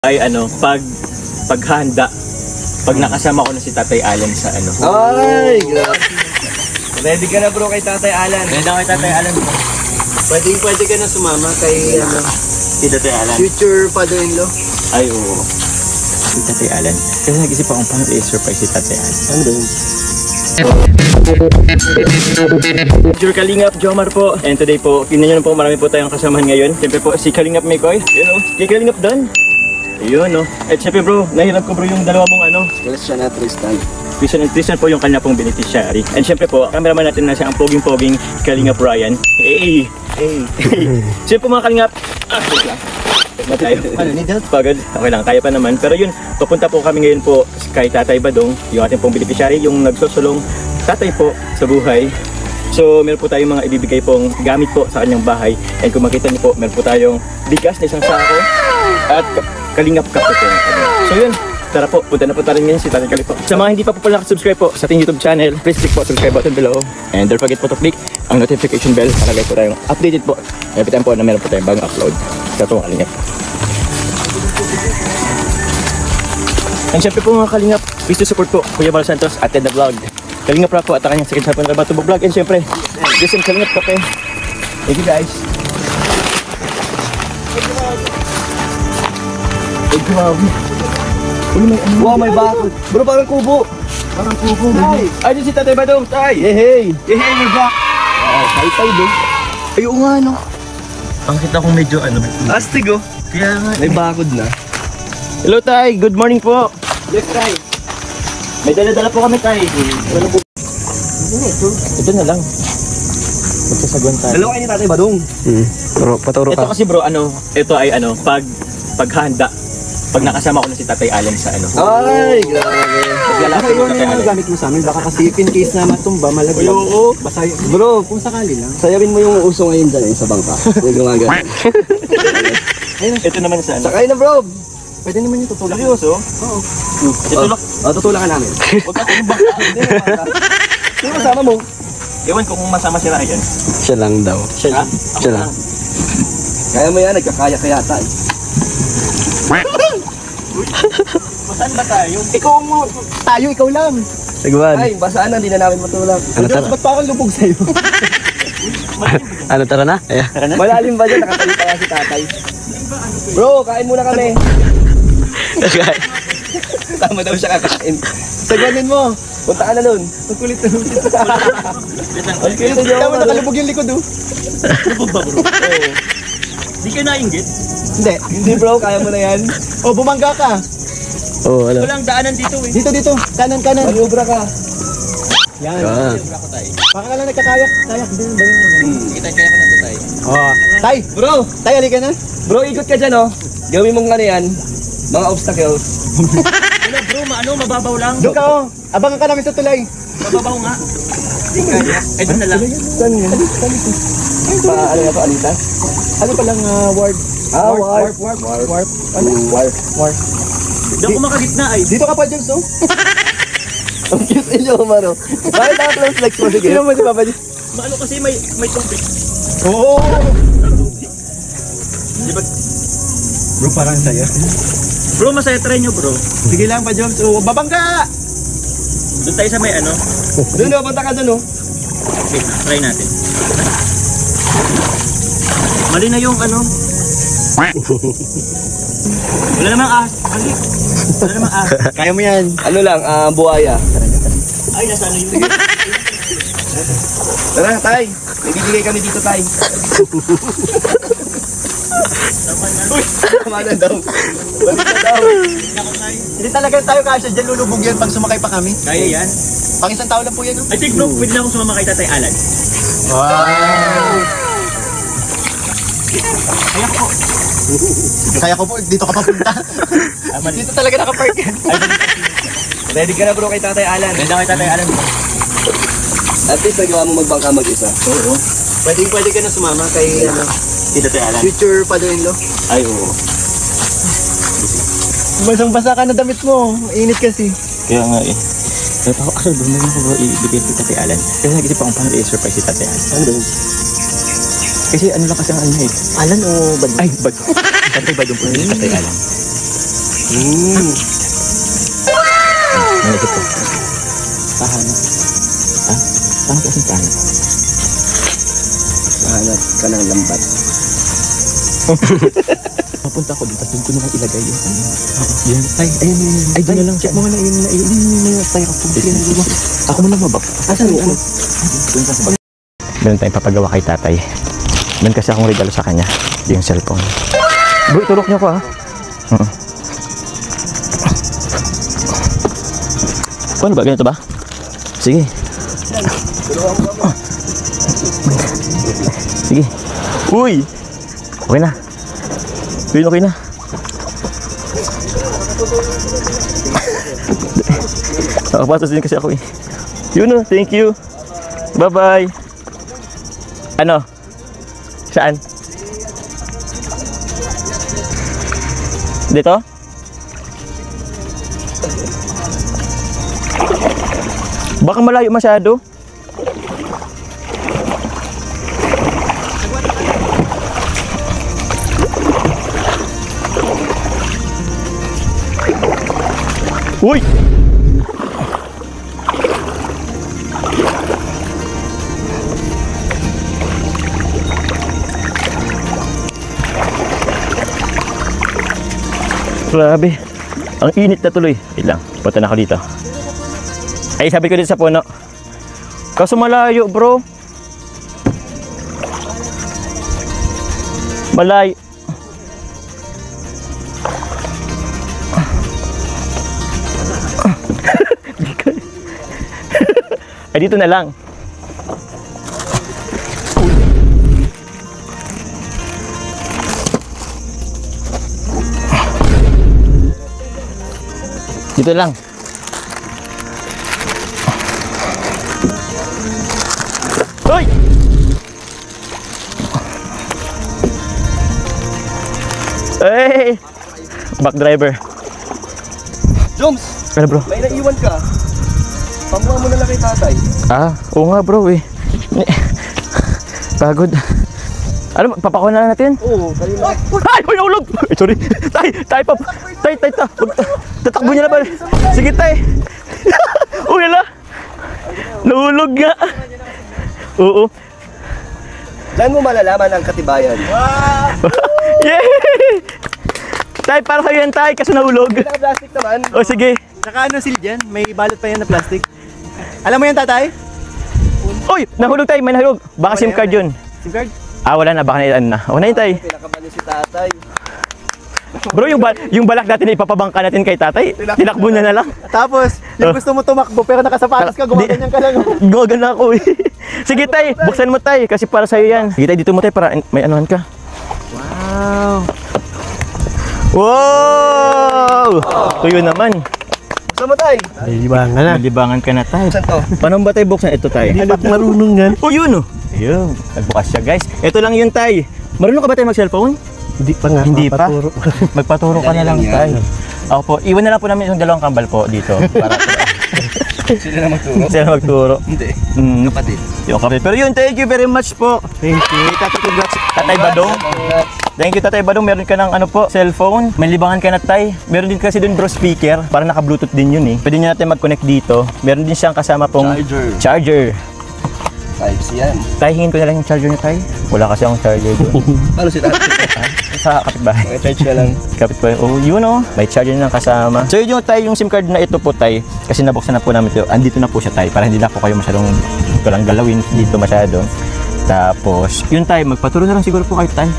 Ay paghanda pag nakasama ko na si Tatay Alan sa ano. Ay, grabe. Ready ka na bro kay Tatay Alan? Ready na kay Tatay Alan. Pwede ka na sumama kay Si Tatay Alan. future father-in-law. Ay oo. Si Tatay Alan. Kasi nag-isip akong paano i-surprise si Tatay Alan. Ano ba yun? Future Kalingap, Jomar po. And today po, tingnan nyo na po, marami po tayong kasamahan ngayon. Siyempre po, si Kalingap Mikoy. Yun o, si Kalingap Don. Ayun no. At syempre bro, nahirap ko bro yung dalawa mong ano. Christian at Tristan. Christian po yung kanya pong beneficiary. And syempre po, cameraman natin na siya ang poging-poging Kalingap Ryan. Hey! Syempre po mga Kalingap. Wait lang. Tayo. Ano, need help? Pagod. Okay lang, kaya pa naman. Pero yun, papunta po kami ngayon po kay Tatay Badong, yung ating pong beneficiary, yung nagsusulong tatay po sa buhay. So, meron po tayong mga ibibigay pong gamit po sa kanyang bahay. And kung makita niyo po, meron po tayong bigas na isang sako at Kalingap Kape po. So yun, tara po, punta na po tayo ngayon si Tatay Kalingap po. Sa mga hindi pa po pala subscribe po sa ating YouTube channel, please click po subscribe button below. And don't forget po to click ang notification bell para lagi po tayong updated po. Every time po na meron po tayong bagong upload sa itong Kalingap. And syempre po mga Kalingap, please to support po Kuya Bal Santos at Ted the Vlog. Kalingap Rock po at ang kanyang second hapon na Bato Vlog. And syempre, this is Kalingap Kape. Thank you guys. Ay, grabe. Wow, may bakod. Bro, parang kubo. Parang kubo. Ay, dyan si Tatay Badong. Tay! Hey, May back! Tay doon. Ay, oo nga, no? Ang kita kong medyo, Astig oh. Kaya nga. May bakod na. Hello, Tay! Good morning po! Yes, Tay. May dala-dala po kami, Tay. Ito na lang. Magsasaguan tayo. Dalawa kayo ni Tatay Badong. Paturo Ito kasi bro, ito ay paghanda. Pag nakasama ko na si Tatay Alan sa ano. Ay, grabe. Paglalapit ko Tatay Alan. Gamit mo sa amin, baka kasi in case na matumba, malaglag. Oo. Basta Bro, kung sakali lang. sayawin mo yung uso ngayon dyan sa bangka. Yung gumagana. Ito naman sa ano. Sakay na bro. Pwede naman yung tutulak. Seryoso? Oo. Itulak. Tutulakan namin. Huwag ka tumbang. Sino kasama mo? Ewan ko kung masama si Ryan. Siya lang daw. Ha? Siya lang. Kaya mo yan, nagkakaya kaya tayo. Saan ba tayo? Ikaw lang. Sagwan. Ay, basaan na, hindi na namin matulak. Ano tara? Ba't pa ako lubog sa'yo? Ano tara na? Tara na. Malalim ba dyan? Nakatayo pa si tatay. Bro, kain muna kami. Tama daw siya kakain. Sagwanin mo. Punta ka na nun. Ang kulit na lubog. Ang kulit na Tama nakalubog yung likod oh. Lubog ba bro? Oo. Di ka nainggit? Hindi. Hindi bro, kaya mo na yan. Oh, bumangga ka. Oo, alam. Walang daanan dito eh. Dito. Kanan. Maniobra ka. Yan. Ako tayo. Baka ka lang nagkakayak. Kayak din ba yun? Kita kaya ko na to tayo. Oh. Tay! Bro, Tay, halika na. bro, ikot ka dyan oh. Gawin mong ano yan. Mga obstacles. Wala bro, mababaw lang. Doon ka oh. Abangan ka namin sa tulay. Mababaw nga. Di kaya. Ay, doon na lang. Saan yan? Ano na to, Anita? Ano palang ward? Warp. Warp. Ano? Warp. Di ako makagitna ay. Dito ka pa, Jules oh. Ang cute niyo, Maro. Bakit naka-close flex mo? Sige. Sino mo si Papa? Maano kasi may tubig. Oo. Di ba? Bro, parang saya. Bro, masaya try nyo bro. Sige lang pa, Jules. Oh, babangga! Doon tayo sa may ano. Doon oh, punta ka doon oh. Okay, try natin. Mali na yung ano. Wala namang Mali. Wala namang Kaya mo yan. Ano lang, buhaya. Ay, nasa ano yun. Tara, tay. May bibigay kami dito, tay. Tama na daw. Balik na daw. Hindi talaga tayo kasi dyan lulubog yan pag sumakay pa kami. Kaya yan. Pang isang tao lang po yan. I think bro, pwede na akong sumama kay Tatay Alan. Wow! Kaya ko po, dito ka papunta. Dito talaga nakapark yan. Ready ka na bro kay Tatay Alan. Ganda kay Tatay Alan. At least nagawa mo magbangka mag-isa. Oo. Pwede ka na sumama kay Si Tatay Alan. future father-in-law. Ay, oo. Basang-basa ka na damit mo. Init kasi. Kaya nga eh. Pero ako, actually, doon na ako ibigay si Tatay Alan. Kasi nag-isip akong paano i-surprise si Tatay Alan. Ano ba yun? Kasi ano lang kasi ang ano eh. Alan o Badong? Ay, Badong. Tatay Badong po si Tatay Alan. Ano ito? Pahanap. Ha? Saan kasing pahanap? Mahanap ka ng lambat. Papunta ko dito, doon ko naman ilagay yung ano. Yan, tay. Ayun. Ay, doon na lang. Check mo nga na yun. Tay, ako mo lang mabak. Asan yung ano? Doon ka sa bag. Meron tayong papagawa kay tatay. Meron kasi akong regalo sa kanya. Yung cellphone. Bro, itulok niyo ko ha. Paano ba? Ganito ba? Sige. Sige. Uy! Okay na. Okay na. Nakapasas din kasi ako eh. Yun o, thank you. Bye-bye. Ano? Saan? Dito? Baka malayo masyado. Uy! Grabe. Ang init na tuloy. Wait lang. Punta na ako dito. Ay, sabi ko dito sa puno. Kaso malayo, bro. Malayo. Ay, dito na lang. Dito lang. Hoy! Hey! Back driver. Joms! Ano bro? May naiwan ka. Pamuha mo na lang kay tatay. Ah, oo nga bro eh. Pagod. Ano, papakuha na natin? Oo, kanina. Ay! Uy, naulog! Ay, sorry. Tay, pap. Tay. Tatakbo niya na ba? Sige, tay. Uy, ala. Naulog nga. Oo. Diyan mo malalaman ang katibayan. Yeah! Tay, para sa'yo yan, tay. Kasi naulog. Naka-plastic naman. O, sige. Saka ano seal dyan? May balot pa yan na plastic. Alam mo yan, tatay? Uy, nahulog tay. May nahulog. Baka SIM card yun. SIM card? Ah, wala na. Baka na. Okay na yun, tay. Pinakaman si tatay. Bro, yung balak natin na ipapabangka natin kay tatay, tinakbo niya na lang. Tapos, yung gusto mo tumakbo pero nakasapatos ka, gumaganyan ka lang. Gumagana ako eh. Sige tay, buksan mo tay, kasi para sa'yo yan. Sige tay, dito mo tay, para may anuhan ka. Wow! Wow! Tuyo naman. Buksan mo tay. Nalibangan na. Malibangan ka na tay. Buksan to. Paano ba tay buksan ito tay? Hindi pa marunong yan. Oh, yun oh. Ayun, nagbukas siya guys. Ito lang yun tay. Marunong ka ba tay mag-cellphone? Hindi pa nga. Hindi pa. Magpaturo ka na lang tay. Ako po, iwan na lang po namin yung dalawang kambal po dito. Para Sila na magturo. sila magturo. Hindi. Kapatid. Yung kapatid. Pero yun, thank you very much po. Thank you. Tatay Badong. Thank you Tatay Badong, meron ka ng ano po, cellphone. May libangan ka na tay. Meron din kasi dun bro speaker, para naka-bluetooth din yun eh. Pwede nyo natin mag-connect dito. Meron din siyang kasama pong charger. Type-C yan. Tay, hingin ko na lang yung charger niya tay. Wala kasi akong charger doon. Paano si tatay? Sa kapitbahay. May charge ka lang. Kapitbahay. Oh, yun oh. May charger na kasama. So yun yung tay, yung SIM card na ito po tay. Kasi nabuksan na po namin ito. Andito na po siya tay. Para hindi na po kayo masyadong walang galawin dito masyado. Tapos, yun tay, magpaturo na lang siguro po kayo tay.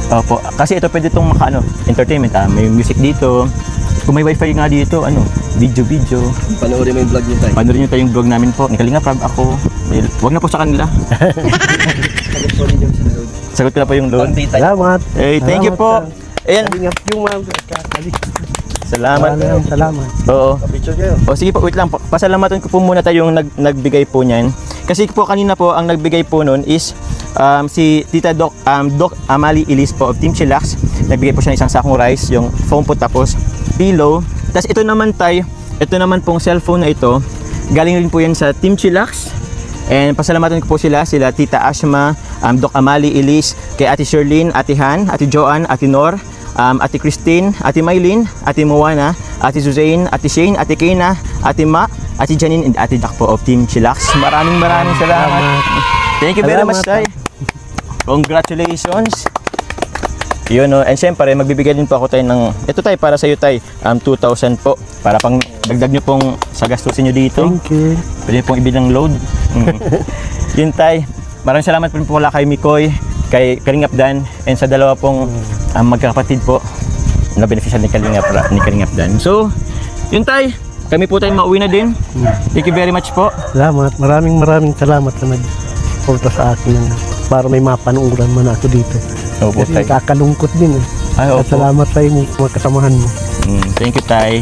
Opo. Kasi ito pwede itong entertainment may music dito. Kung may wifi nga dito, video. Panoorin mo yung vlog niyo tayo. Panoorin nyo tayong vlog namin po. Ni Kalinga Prab ako. Huwag na po sa kanila. Sagot po ninyo sa load. Sagot ko na po yung loan. Konti tayo. Salamat. Hey, thank you po. Ayan. Yung mga Salamat. Salamat. Oo. Picture kayo. O sige po, wait lang po. Pasalamatan ko po muna tayong nagbigay po niyan. Kasi po kanina po, ang nagbigay po nun is si Tita Doc Amali Ilis po of Team Chillax. Nagbigay po siya ng isang sakong rice, yung foam po tapos pillow. Tapos ito naman ito naman pong cellphone na ito. Galing rin po yan sa Team Chillax. And pasalamatan ko po sila Tita Ashma, Doc Amali Ilis, kay Ate Sherlyn, Ate Han, Ate Joanne, Ate Nor, Ate Christine, Ate Maylin, Ate Moana, Ate Suzanne, Ate Shane, Ate Kena, Ate Ma, Ate Janine, and Ate Jack po of Team Chillax. Maraming salamat. Thank you very much, Tay. Congratulations. Yun, no. And syempre, magbibigay din po ako tayo ng, ito Tay, para sa iyo Tay, 2,000 po. Para pang dagdag nyo pong sa gastusin nyo dito. Thank you. Pwede pong ibilang load. Yun Tay, maraming salamat po pala kay Mikoy, kay Kalingap Dan, and sa dalawa pong magkakapatid po na beneficial ni Kalingap Dan. So, yun Tay, kami po tayo mauwi na din. Thank you very much po. Salamat. Maraming salamat na nag-porta sa akin para may mapanuuran man ako dito. Opo, Kasi Tay. kakalungkot din. Ay, At opo. salamat sa inyo, mga kasamahan mo. Thank you, Tay.